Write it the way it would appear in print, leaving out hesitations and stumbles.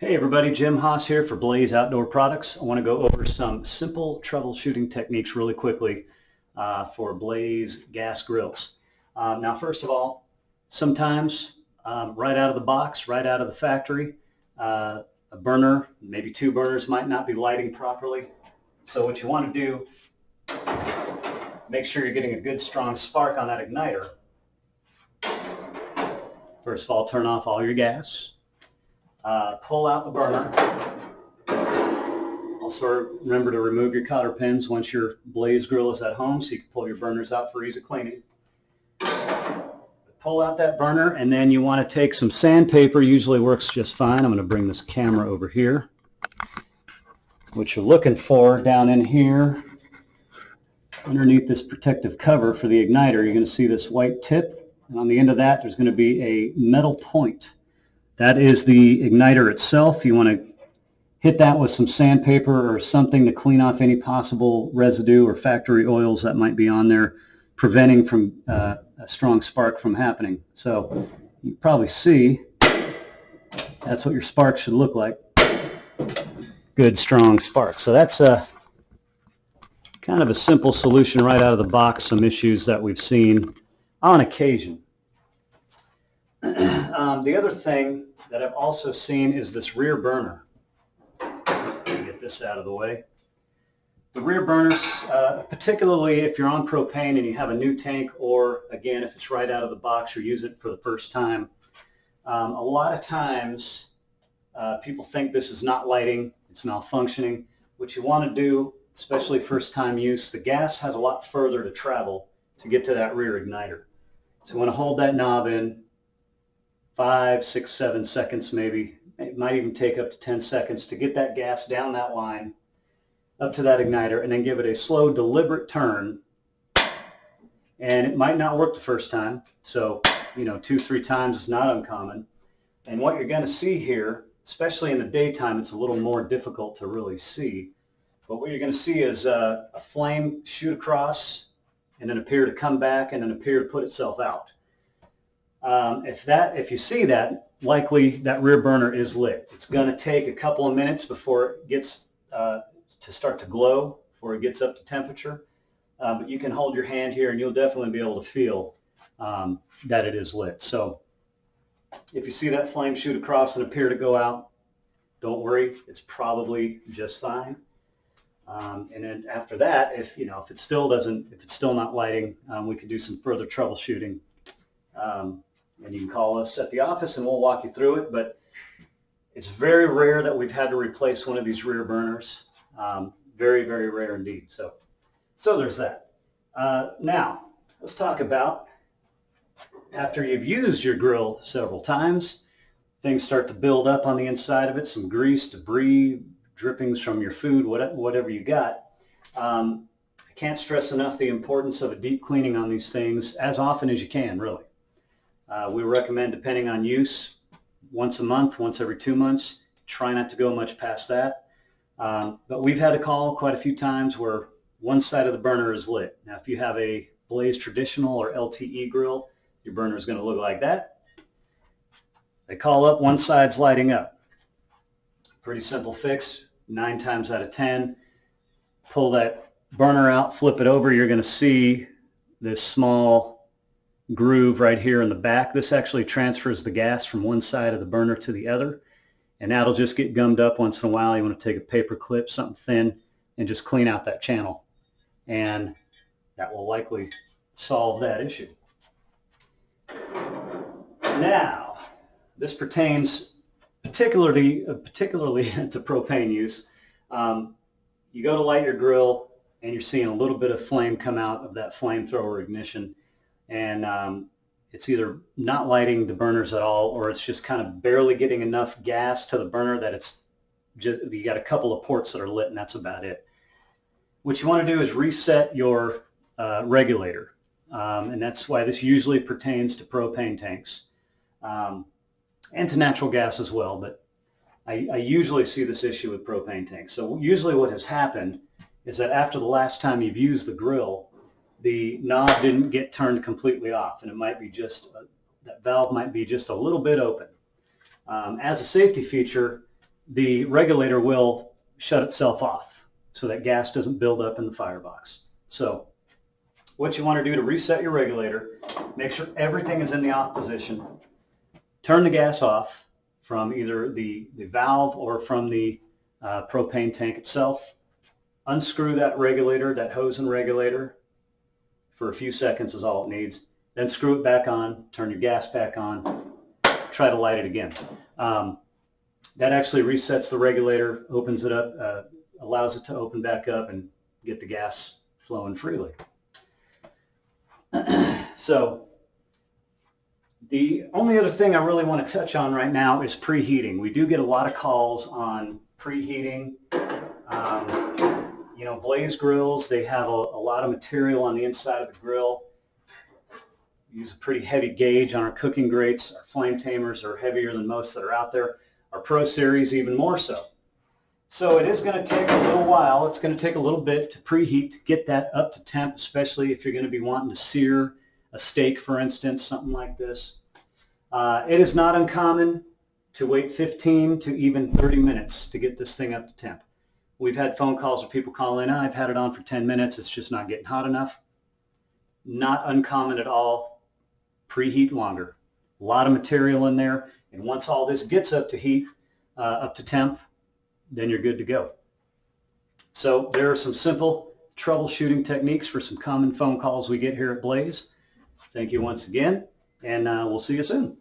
Hey everybody, Jim Haas here for Blaze Outdoor Products. I want to go over some simple troubleshooting techniques really quickly for Blaze gas grills. Now first of all, sometimes right out of the box, right out of the factory, a burner, maybe two burners might not be lighting properly. So what you want to do, make sure you're getting a good strong spark on that igniter. First of all, turn off all your gas. Pull out the burner. Also remember to remove your cotter pins once your Blaze grill is at home so you can pull your burners out for easy cleaning. Pull out that burner and then you want to take some sandpaper, usually works just fine. I'm going to bring this camera over here. What you're looking for down in here, underneath this protective cover for the igniter, you're going to see this white tip, and on the end of that there's going to be a metal point. That is the igniter itself. You want to hit that with some sandpaper or something to clean off any possible residue or factory oils that might be on there, preventing from a strong spark from happening. So you probably see that's what your spark should look like. Good strong spark. So that's a kind of a simple solution right out of the box, some issues that we've seen on occasion. The other thing that I've also seen is this rear burner. Get this out of the way. The rear burners, particularly if you're on propane and you have a new tank, or again, if it's right out of the box, you're using it for the first time, a lot of times people think this is not lighting, it's malfunctioning. What you want to do, especially first time use, the gas has a lot further to travel to get to that rear igniter. So you want to hold that knob in 5, 6, 7 seconds maybe. It might even take up to 10 seconds to get that gas down that line up to that igniter, and then give it a slow, deliberate turn. And it might not work the first time, so 2, 3 times is not uncommon. And what you're going to see here, especially in the daytime, it's a little more difficult to really see. But what you're going to see is a flame shoot across and then appear to come back and then appear to put itself out. If you see that, likely that rear burner is lit. It's going to take a couple of minutes before it gets to start to glow, before it gets up to temperature. But you can hold your hand here and you'll definitely be able to feel that it is lit. So if you see that flame shoot across and appear to go out, don't worry, it's probably just fine. And then after that, if it's still not lighting, we can do some further troubleshooting. And you can call us at the office and we'll walk you through it, but it's very rare that we've had to replace one of these rear burners. Very, very rare indeed. So there's that. Now, let's talk about after you've used your grill several times, things start to build up on the inside of it, some grease, debris, drippings from your food, whatever you got. I can't stress enough the importance of a deep cleaning on these things as often as you can, really. We recommend, depending on use, once a month, once every 2 months. Try not to go much past that. But we've had a call quite a few times where one side of the burner is lit. Now, if you have a Blaze traditional or LTE grill, your burner is going to look like that. They call up, one side's lighting up. Pretty simple fix, 9 times out of 10. Pull that burner out, flip it over, you're going to see this small groove right here in the back. This actually transfers the gas from one side of the burner to the other, and that'll just get gummed up once in a while. You want to take a paper clip, something thin, and just clean out that channel, and that will likely solve that issue. Now, this pertains particularly to propane use. You go to light your grill and you're seeing a little bit of flame come out of that flamethrower ignition, and it's either not lighting the burners at all, or it's just kind of barely getting enough gas to the burner that it's just, you got a couple of ports that are lit and that's about it. What you want to do is reset your regulator, and that's why this usually pertains to propane tanks and to natural gas as well, but I usually see this issue with propane tanks. So usually what has happened is that after the last time you've used the grill, the knob didn't get turned completely off, and it might be just that valve might be just a little bit open. As a safety feature, the regulator will shut itself off so that gas doesn't build up in the firebox. So what you want to do to reset your regulator, make sure everything is in the off position. Turn the gas off from either the valve or from the propane tank itself. Unscrew that regulator, that hose and regulator, for a few seconds is all it needs. Then screw it back on, turn your gas back on, try to light it again. That actually resets the regulator, opens it up, allows it to open back up and get the gas flowing freely. So the only other thing I really want to touch on right now is preheating. We do get a lot of calls on preheating. You know, Blaze grills, they have a lot of material on the inside of the grill. We use a pretty heavy gauge on our cooking grates. Our flame tamers are heavier than most that are out there. Our Pro Series even more so. So it is going to take a little while. It's going to take a little bit to preheat to get that up to temp, especially if you're going to be wanting to sear a steak, for instance, something like this. It is not uncommon to wait 15 to even 30 minutes to get this thing up to temp. We've had phone calls where people call in, I've had it on for 10 minutes, it's just not getting hot enough. Not uncommon at all. Preheat longer. A lot of material in there, and once all this gets up to heat, up to temp, then you're good to go. So there are some simple troubleshooting techniques for some common phone calls we get here at Blaze. Thank you once again, and we'll see you soon.